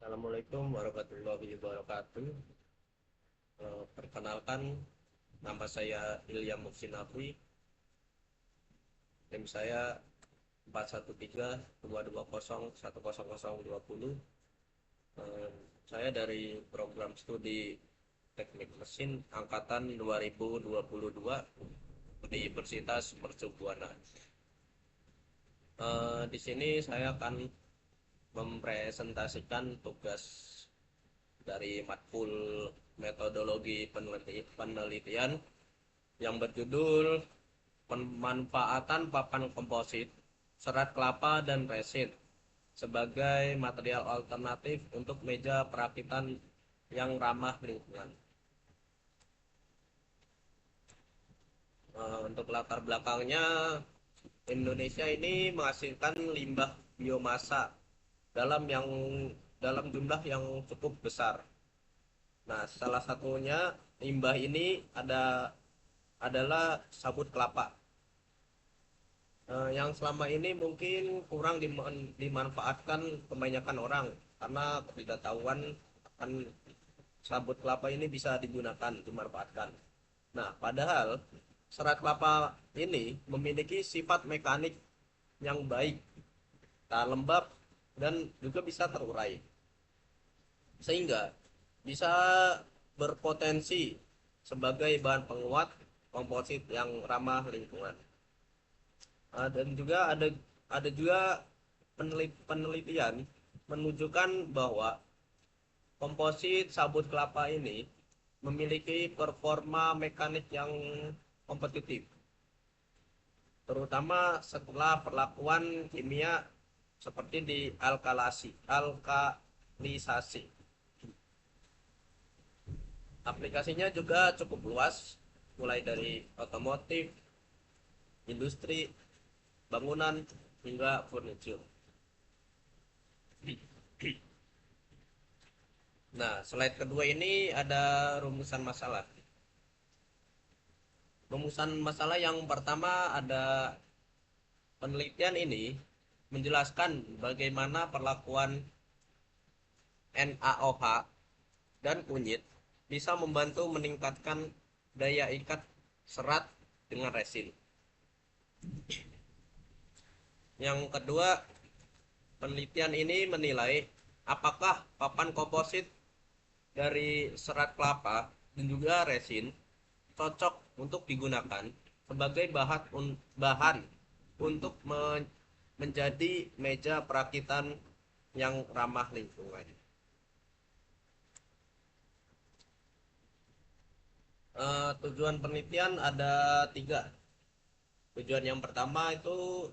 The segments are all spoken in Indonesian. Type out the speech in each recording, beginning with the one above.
Assalamualaikum warahmatullahi wabarakatuh. Perkenalkan, nama saya Ilya Muhsinafri. NIM saya 413-220-10020. Eh, saya dari program studi Teknik Mesin angkatan 2022 Universitas Mercu Buana. Di sini saya akan mempresentasikan tugas dari matkul metodologi penelitian yang berjudul pemanfaatan papan komposit, serat kelapa dan resin sebagai material alternatif untuk meja perakitan yang ramah lingkungan. Untuk latar belakangnya, Indonesia ini menghasilkan limbah biomasa dalam yang dalam jumlah yang cukup besar. Nah, salah satunya limbah ini adalah sabut kelapa, yang selama ini mungkin kurang dimanfaatkan kebanyakan orang karena ketidaktahuan akan sabut kelapa ini bisa digunakan, dimanfaatkan. Nah, padahal serat kelapa ini memiliki sifat mekanik yang baik, tak lembab, dan juga bisa terurai, sehingga bisa berpotensi sebagai bahan penguat komposit yang ramah lingkungan. Dan juga ada juga penelitian menunjukkan bahwa komposit sabut kelapa ini memiliki performa mekanik yang kompetitif, terutama setelah perlakuan kimia seperti di alkalisasi. Aplikasinya juga cukup luas, mulai dari otomotif, industri, bangunan, hingga furniture. Nah, slide kedua ini ada rumusan masalah. Rumusan masalah yang pertama ada penelitian ini menjelaskan bagaimana perlakuan NaOH dan kunyit bisa membantu meningkatkan daya ikat serat dengan resin. Yang kedua, penelitian ini menilai apakah papan komposit dari serat kelapa dan juga resin cocok untuk digunakan sebagai bahan untuk menjadi meja perakitan yang ramah lingkungan. Tujuan penelitian ada 3. Tujuan yang pertama itu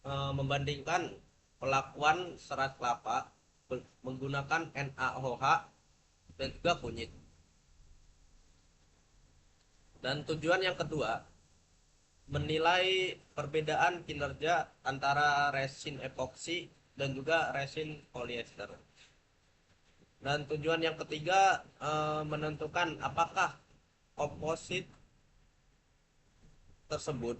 membandingkan perlakuan serat kelapa menggunakan NaOH dan juga kunyit. Dan tujuan yang kedua, menilai perbedaan kinerja antara resin epoksi dan juga resin polyester. Dan tujuan yang ketiga, menentukan apakah komposit tersebut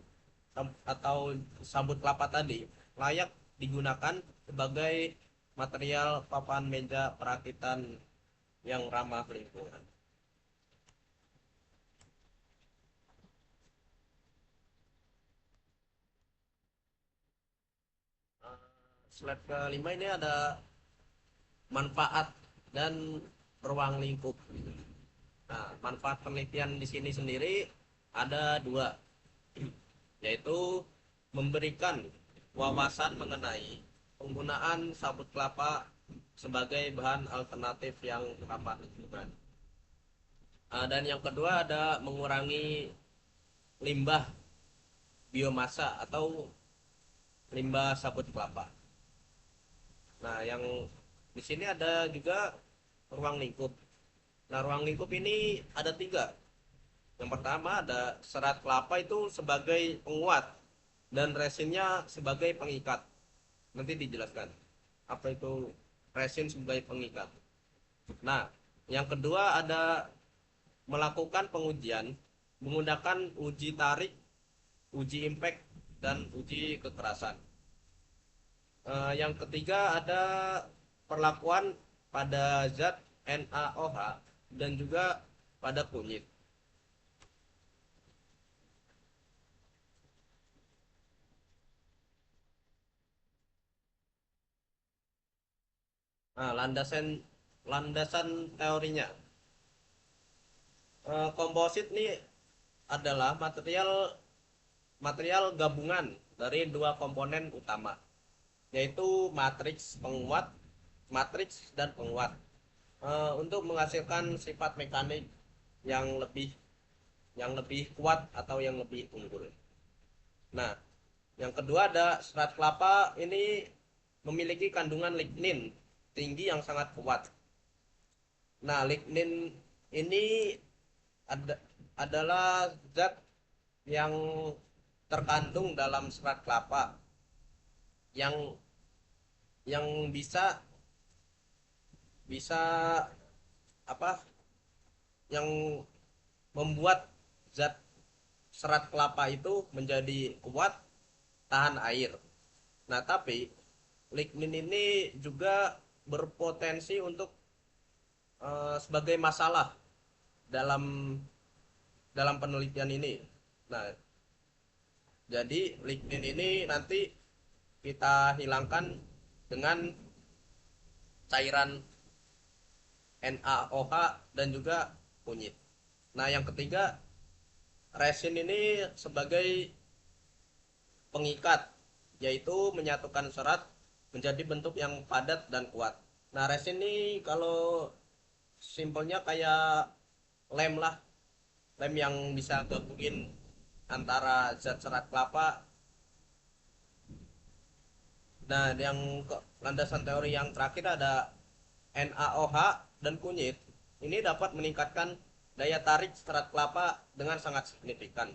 atau sabut kelapa tadi layak digunakan sebagai material papan meja perakitan yang ramah lingkungan. Slide kelima ini ada manfaat dan ruang lingkup. Nah, manfaat penelitian di sini sendiri ada 2, yaitu memberikan wawasan mengenai penggunaan sabut kelapa sebagai bahan alternatif yang ramah lingkungan. Dan yang kedua ada mengurangi limbah biomasa atau limbah sabut kelapa. Nah, yang di sini ada juga ruang lingkup. Nah, ruang lingkup ini ada 3. Yang pertama ada serat kelapa itu sebagai penguat dan resinnya sebagai pengikat. Nanti dijelaskan apa itu resin sebagai pengikat. Nah, yang kedua ada melakukan pengujian menggunakan uji tarik, uji impact, dan uji kekerasan. Yang ketiga ada perlakuan pada zat NaOH dan juga pada kunyit. Nah, landasan landasan teorinya. Komposit ini adalah material material gabungan dari dua komponen utama, yaitu matriks dan penguat, untuk menghasilkan sifat mekanik yang lebih kuat atau yang lebih unggul. Nah, yang kedua ada serat kelapa ini memiliki kandungan lignin tinggi yang sangat kuat. Nah, lignin ini adalah zat yang terkandung dalam serat kelapa yang bisa bisa apa yang membuat zat serat kelapa itu menjadi kuat, tahan air. Nah, tapi lignin ini juga berpotensi untuk sebagai masalah dalam penelitian ini. Nah, jadi lignin ini nanti kita hilangkan dengan cairan NaOH dan juga kunyit. Nah, yang ketiga, resin ini sebagai pengikat, yaitu menyatukan serat menjadi bentuk yang padat dan kuat. Nah, resin ini kalau simpelnya kayak lem lah, lem yang bisa gabungin antara zat serat kelapa. Nah, yang landasan teori yang terakhir ada NaOH dan kunyit. Ini dapat meningkatkan daya tarik serat kelapa dengan sangat signifikan.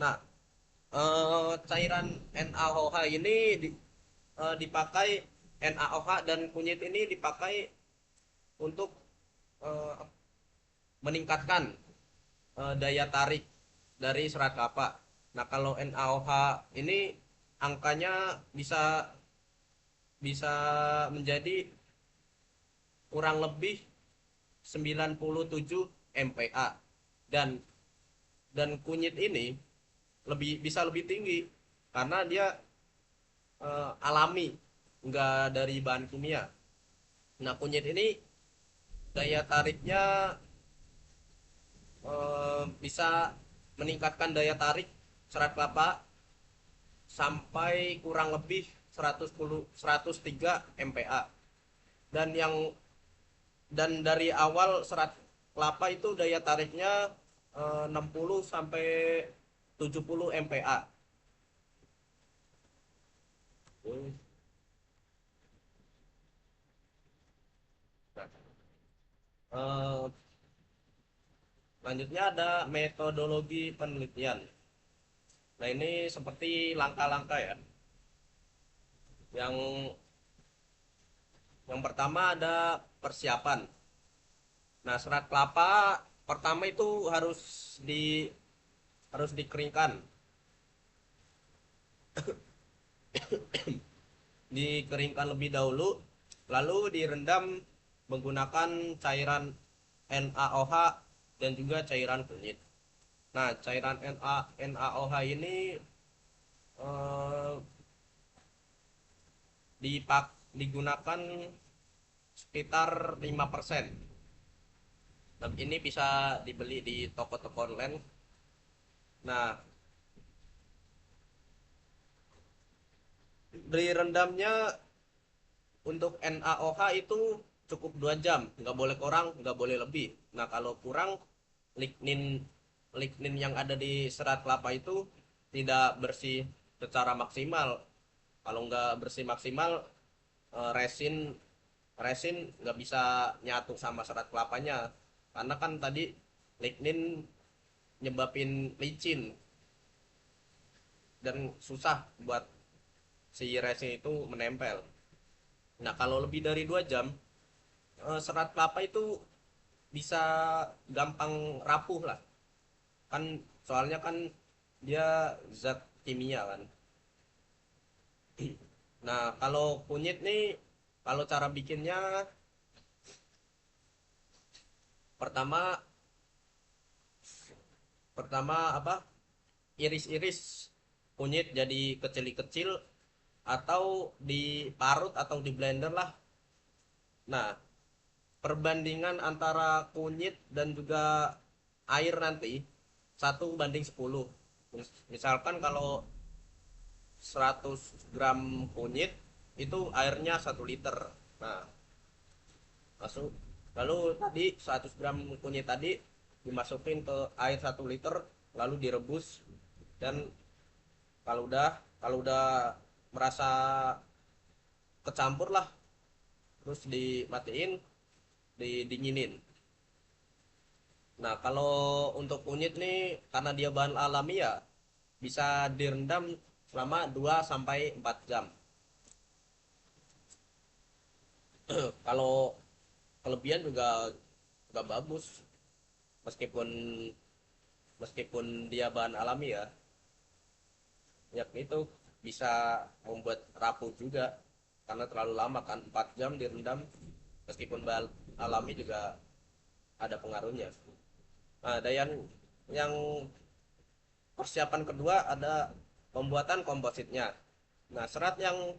Nah, cairan NaOH ini dipakai, NaOH dan kunyit ini dipakai untuk eh, meningkatkan daya tarik dari serat kelapa. Nah, kalau NaOH ini angkanya bisa bisa menjadi kurang lebih 97 MPa, dan kunyit ini lebih tinggi karena dia alami, enggak dari bahan kimia. Nah, kunyit ini daya tariknya bisa meningkatkan daya tarik serat kelapa sampai kurang lebih 103 MPa. Dan dari awal serat kelapa itu daya tariknya 60 sampai 70 MPa. Nah, eh, selanjutnya ada metodologi penelitian. Nah, ini seperti langkah-langkah ya. Yang pertama ada persiapan. Nah, serat kelapa pertama itu di harus dikeringkan. Dikeringkan lebih dahulu, lalu direndam menggunakan cairan NaOH dan juga cairan kunyit. Nah, cairan NaOH ini eh, digunakan sekitar 5%. Dan ini bisa dibeli di toko-toko online. Nah, direndamnya untuk NaOH itu cukup 2 jam, nggak boleh kurang, nggak boleh lebih. Nah, kalau kurang, lignin lignin yang ada di serat kelapa itu tidak bersih secara maksimal. Kalau nggak bersih maksimal, resin resin nggak bisa nyatu sama serat kelapanya, karena kan tadi lignin nyebabin licin dan susah buat si resin itu menempel. Nah, kalau lebih dari 2 jam, serat kelapa itu bisa gampang rapuh lah, kan soalnya kan dia zat kimia kan. Nah, kalau kunyit nih, kalau cara bikinnya Pertama pertama apa? Iris-iris kunyit jadi kecil-kecil atau diparut atau di blender lah. Nah, perbandingan antara kunyit dan juga air nanti 1:10. Misalkan kalau 100 gram kunyit itu airnya 1 liter. Nah, masuk lalu tadi 100 gram kunyit tadi dimasukin ke air 1 liter, lalu direbus. Dan kalau udah merasa kecampur lah, terus dimatiin, didinginin. Nah, kalau untuk kunyit nih karena dia bahan alami ya bisa direndam selama 2 sampai 4 jam. Kalau kelebihan juga nggak bagus, meskipun meskipun dia bahan alami ya, ya itu bisa membuat rapuh juga karena terlalu lama kan, 4 jam direndam. Meskipun bahan alami juga ada pengaruhnya. Nah, ada yang persiapan kedua ada pembuatan kompositnya. Nah, serat yang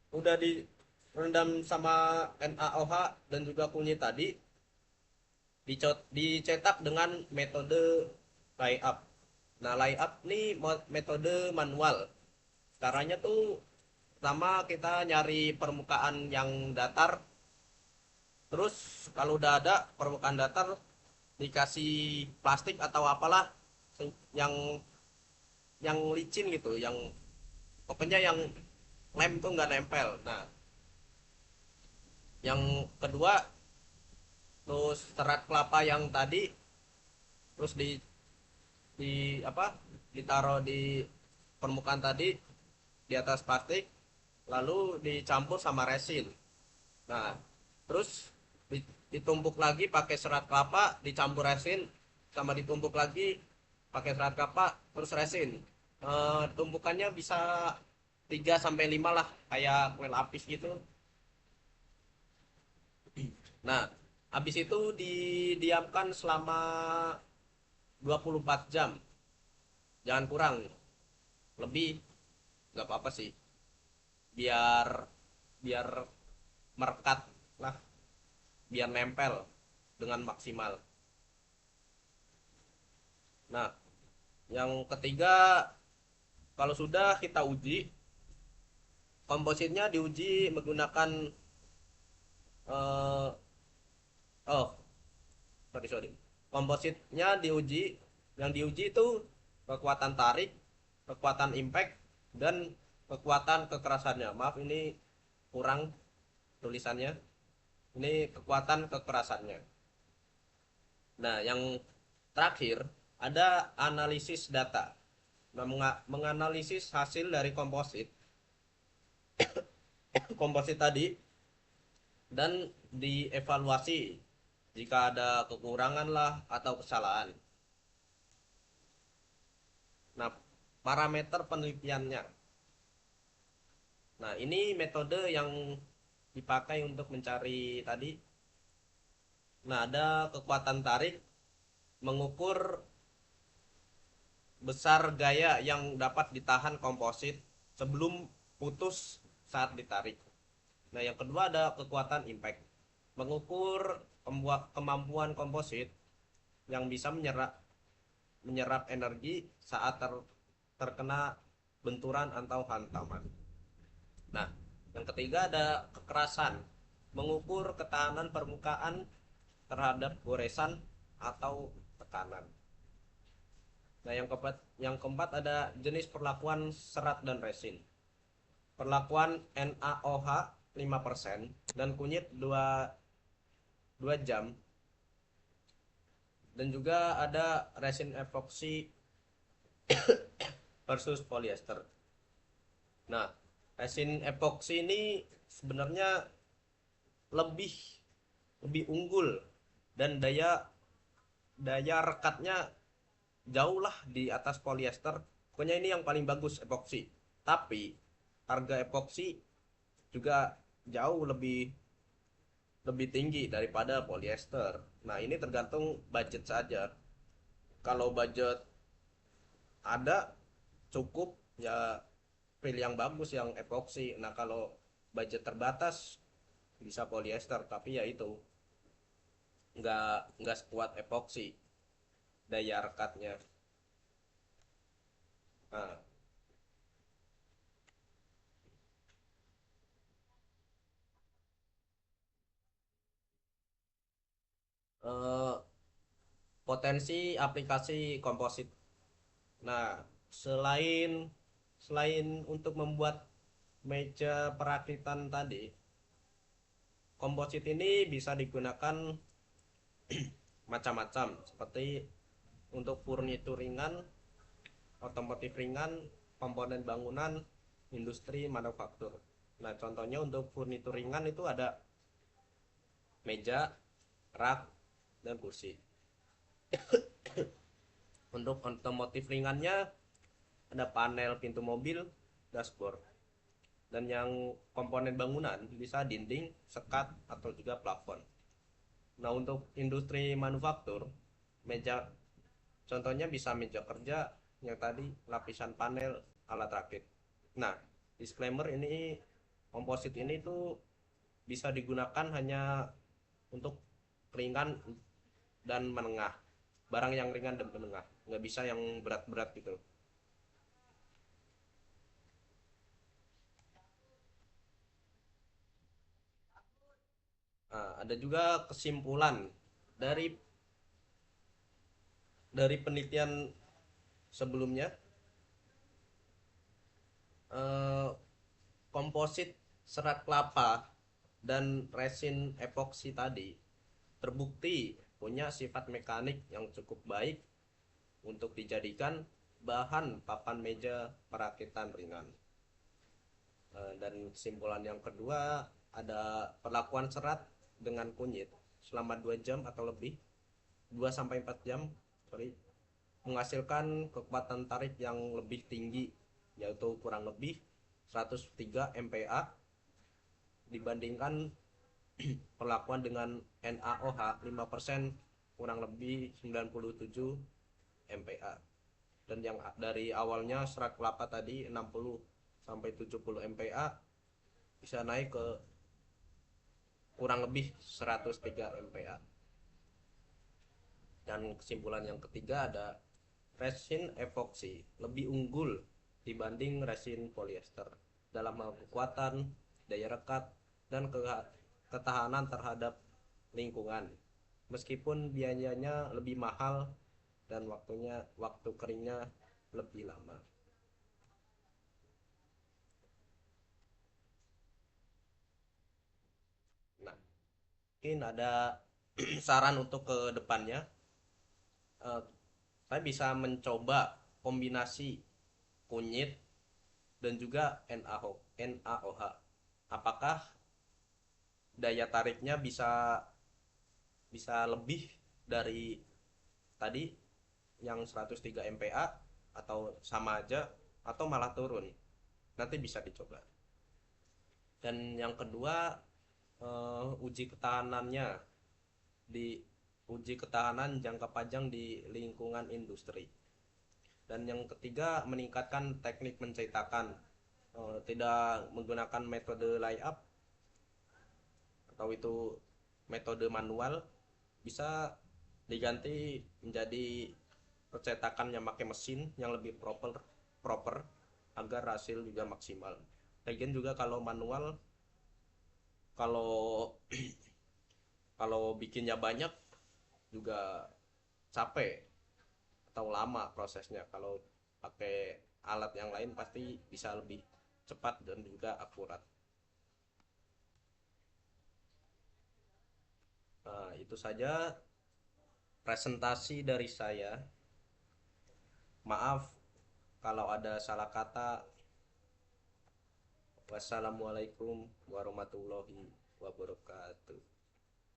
udah direndam sama NaOH dan juga kunyit tadi dicetak dengan metode layup. Nah, layup nih metode manual. Caranya tuh pertama kita nyari permukaan yang datar. Terus kalau udah ada permukaan datar dikasih plastik atau apalah yang licin gitu, yang pokoknya yang lem tuh nggak nempel. Nah, yang kedua, terus serat kelapa yang tadi terus di apa ditaruh di permukaan tadi di atas plastik, lalu dicampur sama resin. Nah, terus ditumpuk lagi pakai serat kelapa, dicampur resin, sama ditumpuk lagi pakai serat kelapa terus resin. Tumpukannya bisa 3 sampai 5 lah, kayak kue lapis gitu. Nah, habis itu didiamkan selama 24 jam. Jangan kurang, lebih nggak apa-apa sih. Biar biar merekat lah, biar nempel dengan maksimal. Nah, yang ketiga, kalau sudah kita uji, kompositnya diuji menggunakan eh, oh sorry, kompositnya diuji, yang diuji itu kekuatan tarik, kekuatan impact, dan kekuatan kekerasannya. Maaf, ini kurang tulisannya, ini kekuatan kekerasannya. Nah, yang terakhir ada analisis data. Nah, menganalisis hasil dari komposit tadi, dan dievaluasi jika ada kekurangan lah atau kesalahan. Nah, parameter penelitiannya. Nah, ini metode yang dipakai untuk mencari tadi. Nah, ada kekuatan tarik, mengukur besar gaya yang dapat ditahan komposit sebelum putus saat ditarik. Nah, yang kedua ada kekuatan impact, mengukur kemampuan komposit yang bisa menyerap energi saat terkena benturan atau hantaman. Nah, yang ketiga ada kekerasan, mengukur ketahanan permukaan terhadap goresan atau tekanan. Nah, yang keempat ada jenis perlakuan serat dan resin. Perlakuan NaOH 5% dan kunyit 2 jam. Dan juga ada resin epoksi versus polyester. Nah, resin epoksi ini sebenarnya lebih lebih unggul, dan daya daya rekatnya jauh lah di atas polyester. Pokoknya ini yang paling bagus epoksi. Tapi harga epoksi juga jauh lebih lebih tinggi daripada polyester. Nah, ini tergantung budget saja. Kalau budget ada cukup, ya pilih yang bagus yang epoxy. Nah, kalau budget terbatas bisa polyester, tapi ya itu nggak sekuat epoxy daya rekatnya. Nah, eh, potensi aplikasi komposit. Nah, selain selain untuk membuat meja perakitan tadi, komposit ini bisa digunakan macam-macam, seperti untuk furnitur ringan, otomotif ringan, komponen bangunan, industri manufaktur. Nah, contohnya untuk furnitur ringan itu ada meja, rak, dan kursi. Untuk otomotif ringannya ada panel pintu mobil, dashboard. Dan yang komponen bangunan bisa dinding, sekat, atau juga plafon. Nah, untuk industri manufaktur, meja contohnya bisa meja kerja yang tadi lapisan panel, alat rakit. Nah, disclaimer ini, komposit ini tuh bisa digunakan hanya untuk ringan dan menengah, barang yang ringan dan menengah, nggak bisa yang berat-berat gitu. Nah, ada juga kesimpulan dari penelitian sebelumnya. eh, Komposit serat kelapa dan resin epoksi tadi terbukti punya sifat mekanik yang cukup baik untuk dijadikan bahan papan meja perakitan ringan. Dan kesimpulan yang kedua, ada perlakuan serat dengan kunyit selama 2 jam atau lebih, 2 sampai 4 jam, sorry, menghasilkan kekuatan tarik yang lebih tinggi, yaitu kurang lebih 103 MPa dibandingkan perlakuan dengan NaOH 5%, kurang lebih 97 MPa. Dan yang dari awalnya serat kelapa tadi 60 sampai 70 MPa bisa naik ke kurang lebih 103 MPa. Dan kesimpulan yang ketiga ada resin epoxy lebih unggul dibanding resin polyester dalam hal kekuatan, daya rekat, dan ketahanan terhadap lingkungan. Meskipun biayanya lebih mahal dan waktu keringnya lebih lama. Nah, mungkin ada saran untuk ke depannya. Eh, saya bisa mencoba kombinasi kunyit dan juga NaOH. Apakah daya tariknya bisa bisa lebih dari tadi yang 103 MPa, atau sama aja, atau malah turun? Nanti bisa dicoba. Dan yang kedua, uji ketahanannya, di uji ketahanan jangka panjang di lingkungan industri. Dan yang ketiga, meningkatkan teknik mencetakan, tidak menggunakan metode layup atau itu metode manual, bisa diganti menjadi percetakan yang pakai mesin yang lebih proper agar hasil juga maksimal. Lagian juga kalau manual, kalau kalau bikinnya banyak juga capek atau lama prosesnya. Kalau pakai alat yang lain pasti bisa lebih cepat dan juga akurat. Nah, itu saja presentasi dari saya. Maaf kalau ada salah kata. Wassalamualaikum warahmatullahi wabarakatuh.